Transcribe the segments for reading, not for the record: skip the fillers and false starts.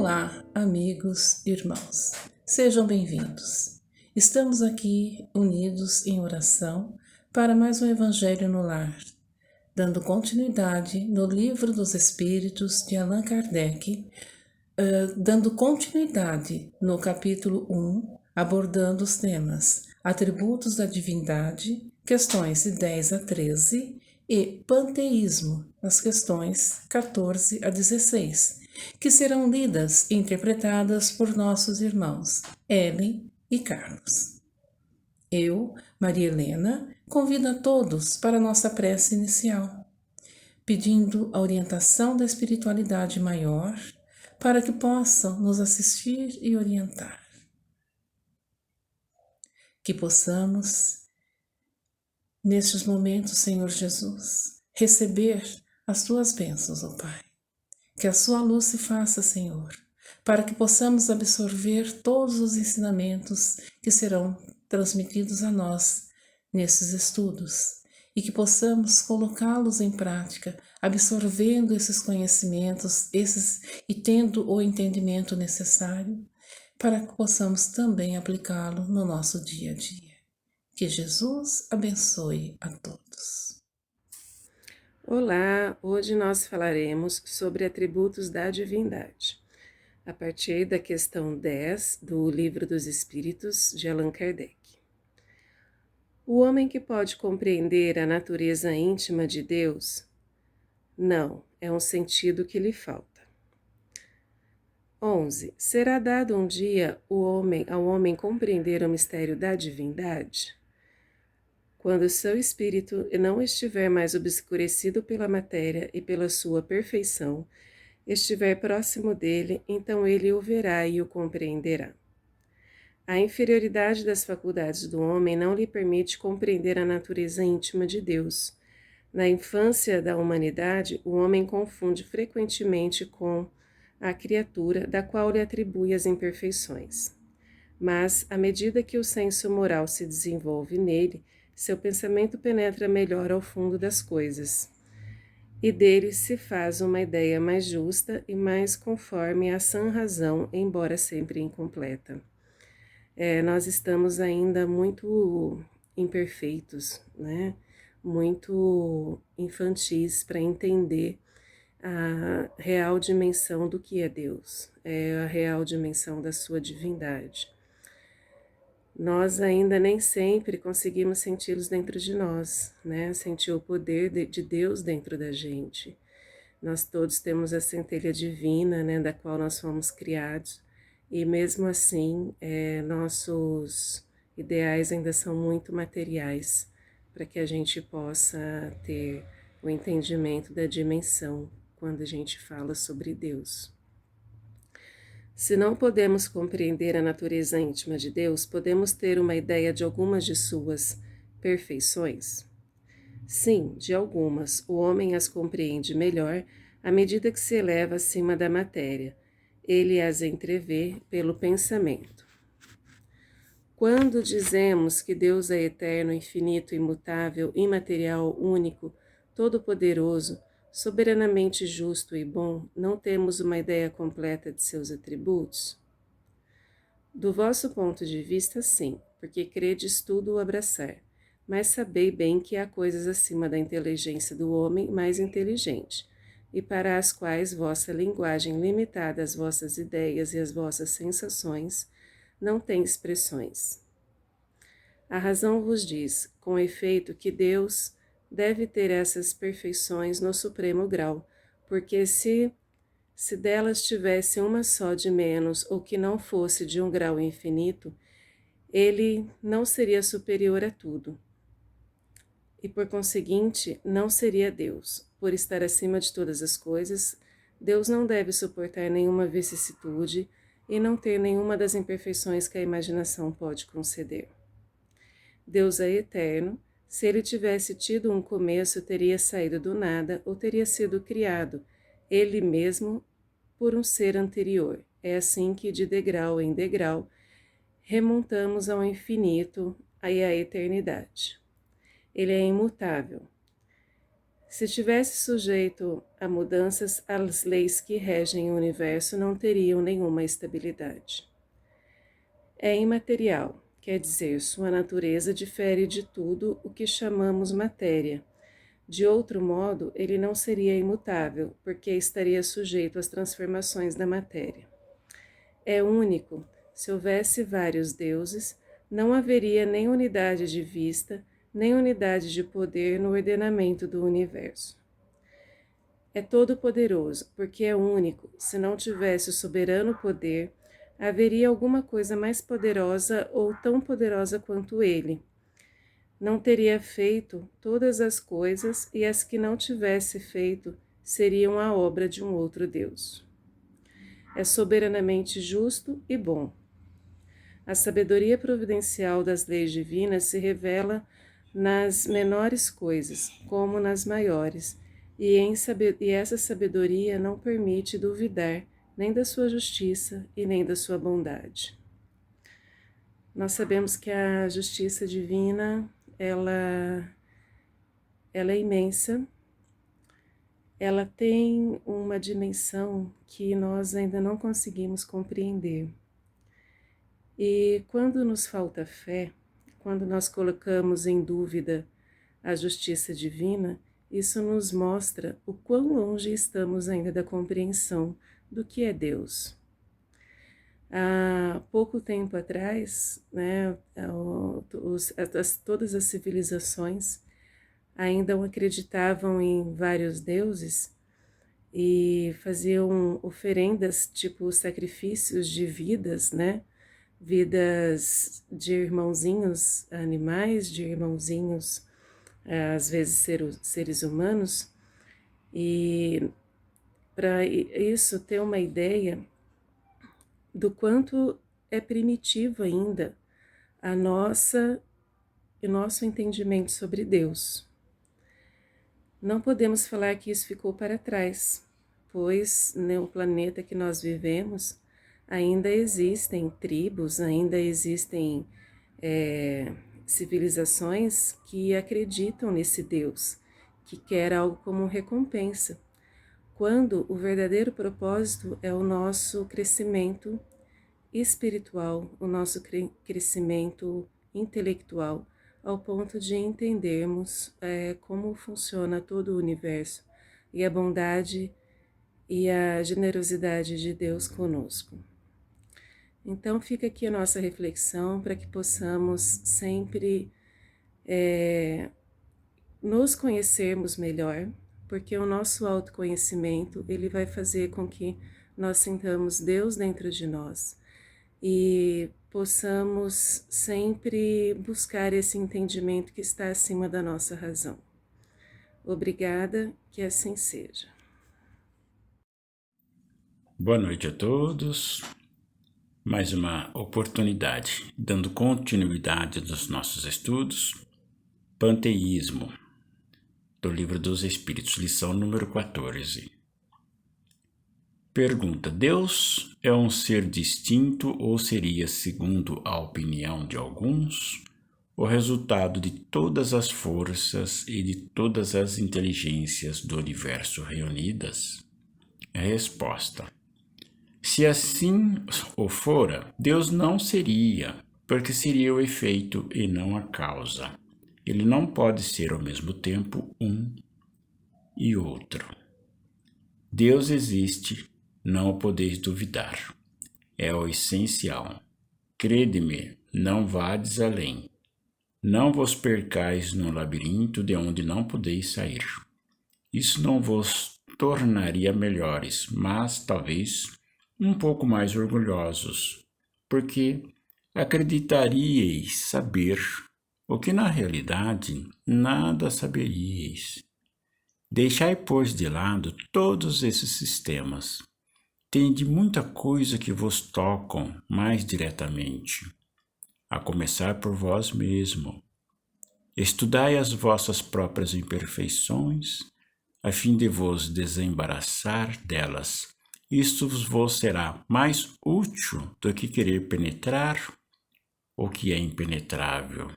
Olá, amigos e irmãos, sejam bem-vindos. Estamos aqui unidos em oração para mais um Evangelho no Lar, dando continuidade no Livro dos Espíritos de Allan Kardec, dando continuidade no capítulo 1, abordando os temas Atributos da Divindade, questões de 10 a 13, e Panteísmo, nas questões 14 a 16, que serão lidas e interpretadas por nossos irmãos Ellen e Carlos. Eu, Maria Helena, convido a todos para a nossa prece inicial, pedindo a orientação da espiritualidade maior para que possam nos assistir e orientar. Que possamos, nestes momentos, Senhor Jesus, receber as Tuas bênçãos, ó Pai. Que a Sua luz se faça, Senhor, para que possamos absorver todos os ensinamentos que serão transmitidos a nós nesses estudos e que possamos colocá-los em prática, absorvendo esses conhecimentos, e tendo o entendimento necessário para que possamos também aplicá-lo no nosso dia a dia. Que Jesus abençoe a todos. Olá, hoje nós falaremos sobre atributos da divindade, a partir da questão 10 do Livro dos Espíritos de Allan Kardec. O homem que pode compreender a natureza íntima de Deus? Não, é um sentido que lhe falta. 11. Será dado um dia ao homem compreender o mistério da divindade? Quando seu espírito não estiver mais obscurecido pela matéria e pela sua perfeição, estiver próximo dele, então ele o verá e o compreenderá. A inferioridade das faculdades do homem não lhe permite compreender a natureza íntima de Deus. Na infância da humanidade, o homem confunde frequentemente com a criatura, da qual lhe atribui as imperfeições. Mas, à medida que o senso moral se desenvolve nele, seu pensamento penetra melhor ao fundo das coisas, e dele se faz uma ideia mais justa e mais conforme à sã razão, embora sempre incompleta. Nós estamos ainda muito imperfeitos, né? Muito infantis para entender a real dimensão do que é Deus, a real dimensão da sua divindade. Nós ainda nem sempre conseguimos senti-los dentro de nós, né? Sentir o poder de Deus dentro da gente. Nós todos temos a centelha divina, né, da qual nós fomos criados, e mesmo assim, nossos ideais ainda são muito materiais para que a gente possa ter o entendimento da dimensão quando a gente fala sobre Deus. Se não podemos compreender a natureza íntima de Deus, podemos ter uma ideia de algumas de suas perfeições? Sim, de algumas. O homem as compreende melhor à medida que se eleva acima da matéria. Ele as entrevê pelo pensamento. Quando dizemos que Deus é eterno, infinito, imutável, imaterial, único, todo-poderoso, soberanamente justo e bom, não temos uma ideia completa de seus atributos? Do vosso ponto de vista, sim, porque credes tudo o abraçar, mas sabei bem que há coisas acima da inteligência do homem mais inteligente, e para as quais vossa linguagem limitada às vossas ideias e às vossas sensações não tem expressões. A razão vos diz, com efeito, que Deus deve ter essas perfeições no supremo grau, porque se delas tivesse uma só de menos ou que não fosse de um grau infinito, ele não seria superior a tudo. E por conseguinte, não seria Deus. Por estar acima de todas as coisas, Deus não deve suportar nenhuma vicissitude e não ter nenhuma das imperfeições que a imaginação pode conceder. Deus é eterno. Se ele tivesse tido um começo, teria saído do nada ou teria sido criado, ele mesmo, por um ser anterior. É assim que, de degrau em degrau, remontamos ao infinito e à eternidade. Ele é imutável. Se tivesse sujeito a mudanças, as leis que regem o universo não teriam nenhuma estabilidade. É imaterial, quer dizer, sua natureza difere de tudo o que chamamos matéria. De outro modo, ele não seria imutável, porque estaria sujeito às transformações da matéria. É único. Se houvesse vários deuses, não haveria nem unidade de vista, nem unidade de poder no ordenamento do universo. É todo-poderoso, porque é único. Se não tivesse o soberano poder, haveria alguma coisa mais poderosa ou tão poderosa quanto ele. Não teria feito todas as coisas, e as que não tivesse feito seriam a obra de um outro Deus. É soberanamente justo e bom. A sabedoria providencial das leis divinas se revela nas menores coisas, como nas maiores, e essa sabedoria não permite duvidar nem da sua justiça e nem da sua bondade. Nós sabemos que a justiça divina, ela é imensa, ela tem uma dimensão que nós ainda não conseguimos compreender. E quando nos falta fé, quando nós colocamos em dúvida a justiça divina, isso nos mostra o quão longe estamos ainda da compreensão do que é Deus. Há pouco tempo atrás, né, todas as civilizações ainda acreditavam em vários deuses e faziam oferendas, tipo sacrifícios de vidas, né? Vidas de irmãozinhos animais, de irmãozinhos, às vezes seres humanos, e para isso ter uma ideia do quanto é primitivo ainda o nosso entendimento sobre Deus. Não podemos falar que isso ficou para trás, pois no planeta que nós vivemos ainda existem tribos, ainda existem civilizações que acreditam nesse Deus, que quer algo como recompensa, quando o verdadeiro propósito é o nosso crescimento espiritual, o nosso crescimento intelectual, ao ponto de entendermos como funciona todo o universo e a bondade e a generosidade de Deus conosco. Então fica aqui a nossa reflexão para que possamos sempre nos conhecermos melhor, porque o nosso autoconhecimento ele vai fazer com que nós sintamos Deus dentro de nós e possamos sempre buscar esse entendimento que está acima da nossa razão. Obrigada, que assim seja. Boa noite a todos. Mais uma oportunidade, dando continuidade dos nossos estudos. Panteísmo, do Livro dos Espíritos, lição número 14. Pergunta: Deus é um ser distinto ou seria, segundo a opinião de alguns, o resultado de todas as forças e de todas as inteligências do universo reunidas? Resposta: se assim o fora, Deus não seria, porque seria o efeito e não a causa. Ele não pode ser ao mesmo tempo um e outro. Deus existe, não o podeis duvidar. É o essencial. Crede-me, não vades além. Não vos percais no labirinto de onde não podeis sair. Isso não vos tornaria melhores, mas talvez um pouco mais orgulhosos, porque acreditaríeis saber o que na realidade nada saberíeis. Deixai, pois, de lado todos esses sistemas. Tende muita coisa que vos tocam mais diretamente, a começar por vós mesmo. Estudai as vossas próprias imperfeições, a fim de vos desembaraçar delas. Isto vos será mais útil do que querer penetrar o que é impenetrável.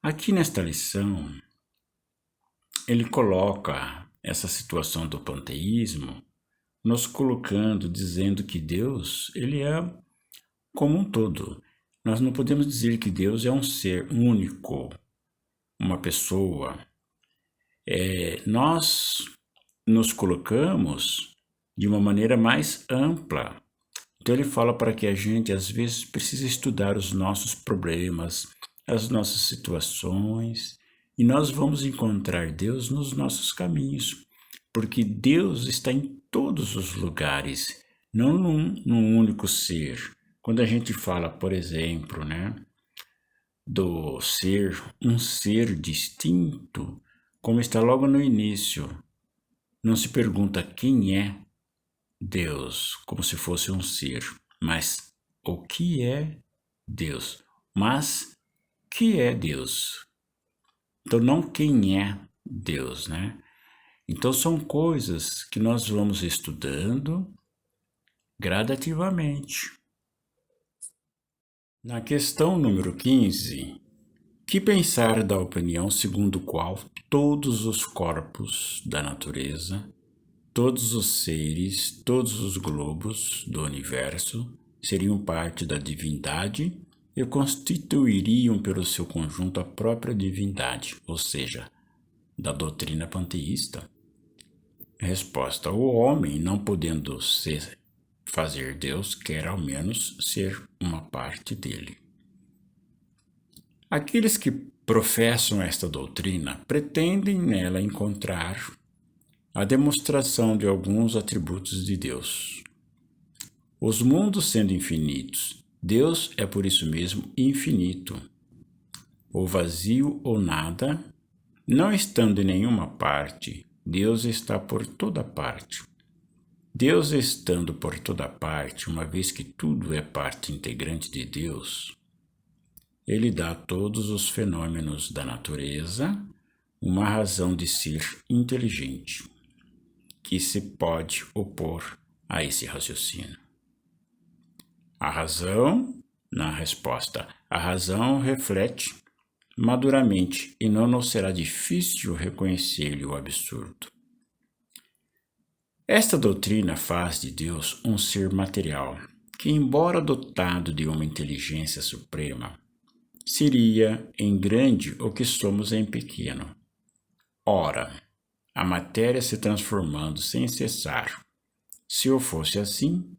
Aqui nesta lição, ele coloca essa situação do panteísmo, nos colocando, dizendo que Deus, ele é como um todo. Nós não podemos dizer que Deus é um ser único, uma pessoa. Nós nos colocamos de uma maneira mais ampla. Então ele fala para que a gente, às vezes, precisa estudar os nossos problemas, as nossas situações, e nós vamos encontrar Deus nos nossos caminhos, porque Deus está em todos os lugares, não num único ser. Quando a gente fala, por exemplo, do ser, um ser distinto, como está logo no início, não se pergunta quem é Deus, como se fosse um ser, mas o que é Deus? Mas que é Deus? Então, não quem é Deus, Então, são coisas que nós vamos estudando gradativamente. Na questão número 15, que pensar da opinião segundo qual todos os corpos da natureza, todos os seres, todos os globos do universo seriam parte da divindade e constituiriam pelo seu conjunto a própria divindade, ou seja, da doutrina panteísta? Resposta: o homem, não podendo fazer Deus, quer ao menos ser uma parte dele. Aqueles que professam esta doutrina pretendem nela encontrar a demonstração de alguns atributos de Deus. Os mundos sendo infinitos, Deus é por isso mesmo infinito. O vazio ou nada, não estando em nenhuma parte, Deus está por toda parte. Deus estando por toda parte, uma vez que tudo é parte integrante de Deus, ele dá a todos os fenômenos da natureza uma razão de ser inteligente, que se pode opor a esse raciocínio. A razão, na resposta, a razão reflete maduramente e não nos será difícil reconhecer-lhe o absurdo. Esta doutrina faz de Deus um ser material, que, embora dotado de uma inteligência suprema, seria em grande o que somos em pequeno. Ora, a matéria se transformando sem cessar. Se eu fosse assim,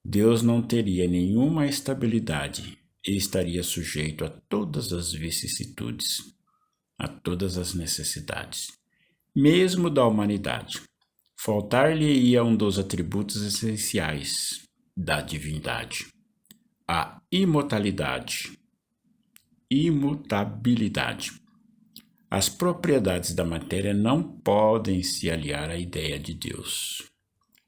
Deus não teria nenhuma estabilidade e estaria sujeito a todas as vicissitudes, a todas as necessidades, mesmo da humanidade. Faltar-lhe-ia um dos atributos essenciais da divindade, a imutabilidade. As propriedades da matéria não podem se aliar à ideia de Deus.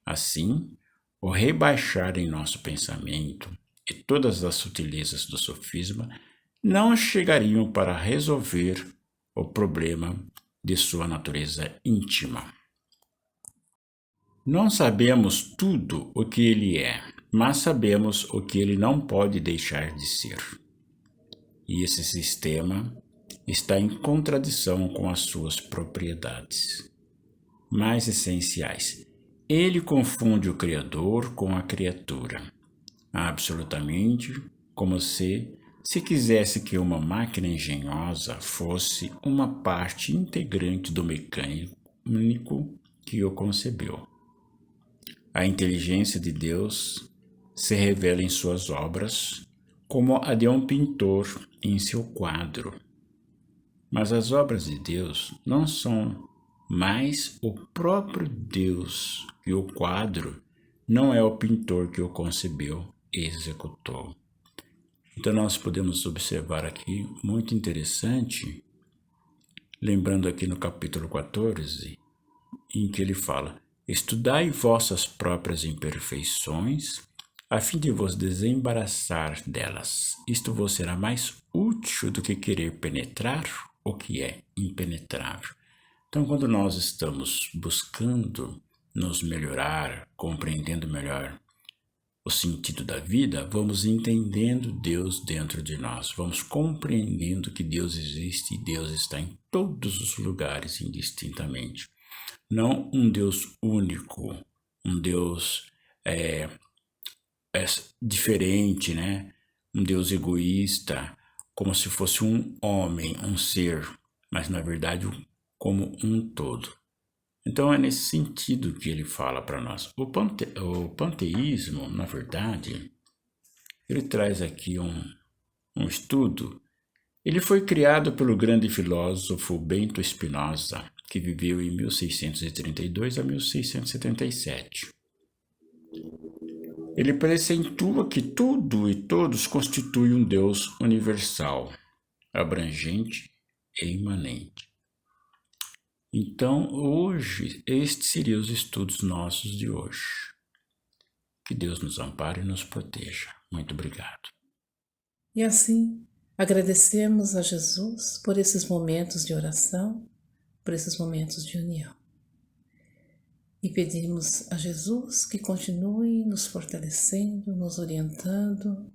Assim, o rebaixar em nosso pensamento e todas as sutilezas do sofisma não chegariam para resolver o problema de sua natureza íntima. Não sabemos tudo o que ele é, mas sabemos o que ele não pode deixar de ser. E esse sistema está em contradição com as suas propriedades mais essenciais. Ele confunde o Criador com a criatura, absolutamente como se quisesse que uma máquina engenhosa fosse uma parte integrante do mecânico que o concebeu. A inteligência de Deus se revela em suas obras, como a de um pintor em seu quadro. Mas as obras de Deus não são mais o próprio Deus, que o quadro não é o pintor que o concebeu e executou. Então nós podemos observar aqui, muito interessante, lembrando aqui no capítulo 14, em que ele fala: estudai vossas próprias imperfeições, a fim de vos desembaraçar delas. Isto vos será mais útil do que querer penetrar o que é impenetrável. Então, quando nós estamos buscando nos melhorar, compreendendo melhor o sentido da vida, vamos entendendo Deus dentro de nós, vamos compreendendo que Deus existe e Deus está em todos os lugares indistintamente. Não um Deus único, um Deus diferente, né? Um Deus egoísta, como se fosse um homem, um ser, mas na verdade como um todo. Então é nesse sentido que ele fala para nós. O panteísmo, na verdade, ele traz aqui um estudo. Ele foi criado pelo grande filósofo Bento Spinoza, que viveu em 1632 a 1677. Ele preceitua que tudo e todos constituem um Deus universal, abrangente e imanente. Então, hoje, estes seriam os estudos nossos de hoje. Que Deus nos ampare e nos proteja. Muito obrigado. E assim, agradecemos a Jesus por esses momentos de oração, por esses momentos de união. E pedimos a Jesus que continue nos fortalecendo, nos orientando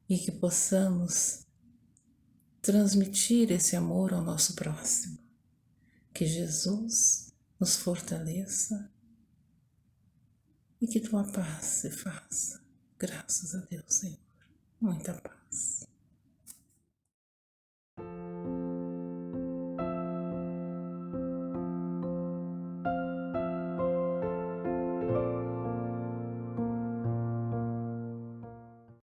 e que possamos transmitir esse amor ao nosso próximo. Que Jesus nos fortaleça e que tua paz se faça. Graças a Deus, Senhor. Muita paz.